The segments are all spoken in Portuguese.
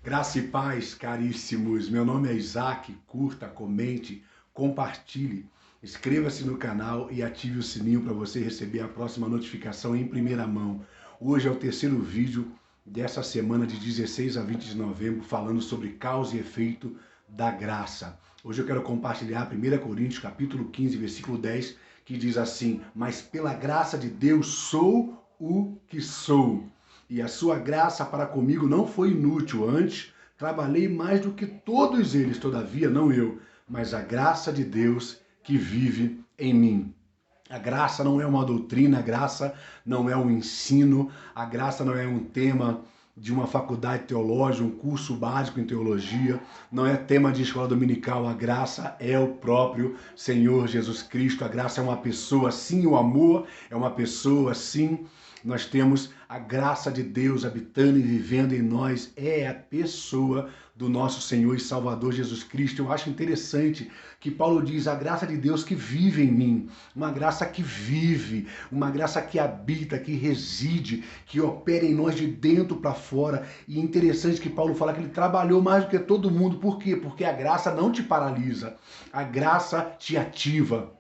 Graça e paz, caríssimos. Meu nome é Isaac. Curta, comente, compartilhe. Inscreva-se no canal e ative o sininho para você receber a próxima notificação em primeira mão. Hoje é o terceiro vídeo dessa semana de 16 a 20 de novembro falando sobre causa e efeito da graça. Hoje eu quero compartilhar 1 Coríntios capítulo 15, versículo 10, que diz assim: mas pela graça de Deus sou o que sou. E a sua graça para comigo não foi inútil, antes trabalhei mais do que todos eles, todavia não eu, mas a graça de Deus que vive em mim. A graça não é uma doutrina, a graça não é um ensino, a graça não é um tema de uma faculdade teológica, um curso básico em teologia, não é tema de escola dominical, a graça é o próprio Senhor Jesus Cristo, a graça é uma pessoa, sim, o amor é uma pessoa, sim. Nós temos a graça de Deus habitando e vivendo em nós, é a pessoa do nosso Senhor e Salvador Jesus Cristo. Eu acho interessante que Paulo diz a graça de Deus que vive em mim, uma graça que vive, uma graça que habita, que reside, que opera em nós de dentro para fora. E é interessante que Paulo fala que ele trabalhou mais do que todo mundo. Por quê? Porque a graça não te paralisa, a graça te ativa.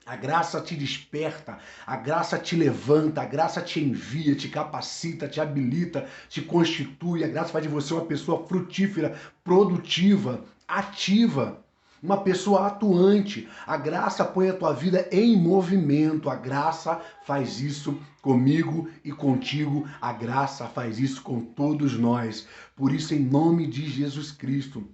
A graça te desperta, a graça te levanta, a graça te envia, te capacita, te habilita, te constitui. A graça faz de você uma pessoa frutífera, produtiva, ativa, uma pessoa atuante. A graça põe a tua vida em movimento. A graça faz isso comigo e contigo. A graça faz isso com todos nós. Por isso, em nome de Jesus Cristo,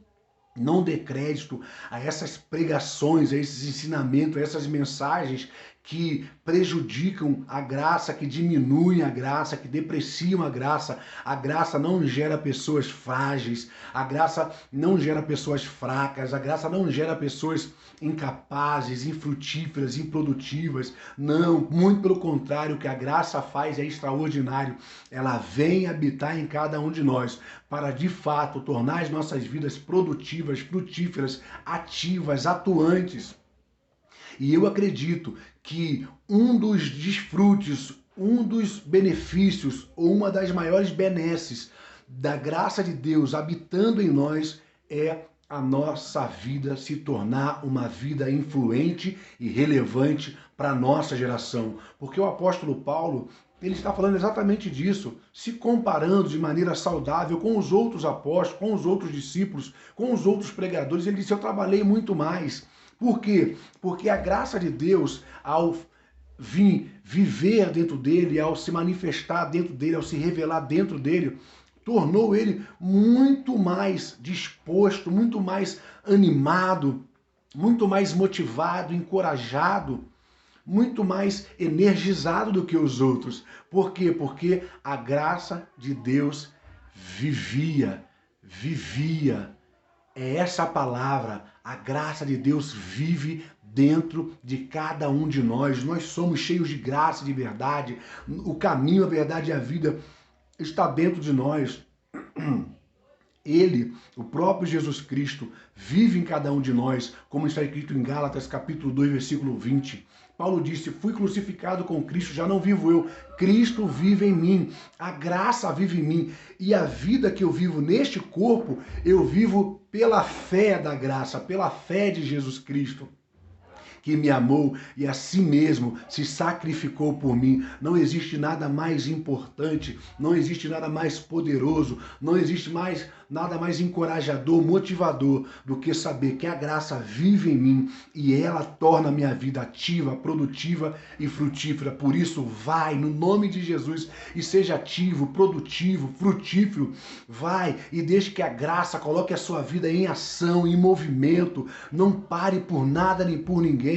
não dê crédito a essas pregações, a esses ensinamentos, a essas mensagens que prejudicam a graça, que diminuem a graça, que depreciam a graça. A graça não gera pessoas frágeis, a graça não gera pessoas fracas, a graça não gera pessoas incapazes, infrutíferas, improdutivas. Não, muito pelo contrário, o que a graça faz é extraordinário. Ela vem habitar em cada um de nós para, de fato, tornar as nossas vidas produtivas, frutíferas, ativas, atuantes. E eu acredito que um dos desfrutes, um dos benefícios, ou uma das maiores benesses da graça de Deus habitando em nós é a nossa vida se tornar uma vida influente e relevante para a nossa geração. Porque o apóstolo Paulo, ele está falando exatamente disso, se comparando de maneira saudável com os outros apóstolos, com os outros discípulos, com os outros pregadores. Ele disse: eu trabalhei muito mais. Por quê? Porque a graça de Deus, ao vir viver dentro dele, ao se manifestar dentro dele, ao se revelar dentro dele, tornou ele muito mais disposto, muito mais animado, muito mais motivado, encorajado, muito mais energizado do que os outros. Por quê? Porque a graça de Deus vivia. É essa a palavra. A graça de Deus vive dentro de cada um de nós. Nós somos cheios de graça e de verdade. O caminho, a verdade e a vida está dentro de nós. Ele, o próprio Jesus Cristo, vive em cada um de nós, como está escrito em Gálatas capítulo 2, versículo 20. Paulo disse: fui crucificado com Cristo, já não vivo eu, Cristo vive em mim, a graça vive em mim, e a vida que eu vivo neste corpo, eu vivo pela fé da graça, pela fé de Jesus Cristo, que me amou e a si mesmo se sacrificou por mim. Não existe nada mais importante, não existe nada mais poderoso, não existe nada mais encorajador, motivador do que saber que a graça vive em mim e ela torna a minha vida ativa, produtiva e frutífera. Por isso, vai no nome de Jesus e seja ativo, produtivo, frutífero. Vai e deixe que a graça coloque a sua vida em ação, em movimento. Não pare por nada nem por ninguém.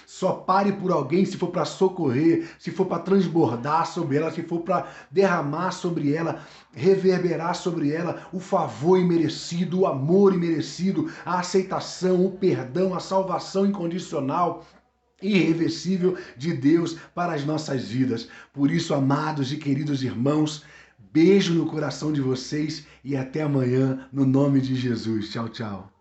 Só pare por alguém se for para socorrer, se for para transbordar sobre ela, se for para derramar sobre ela, reverberar sobre ela o favor imerecido, o amor imerecido, a aceitação, o perdão, a salvação incondicional, irreversível de Deus para as nossas vidas. Por isso, amados e queridos irmãos, beijo no coração de vocês e até amanhã, no nome de Jesus. Tchau, tchau.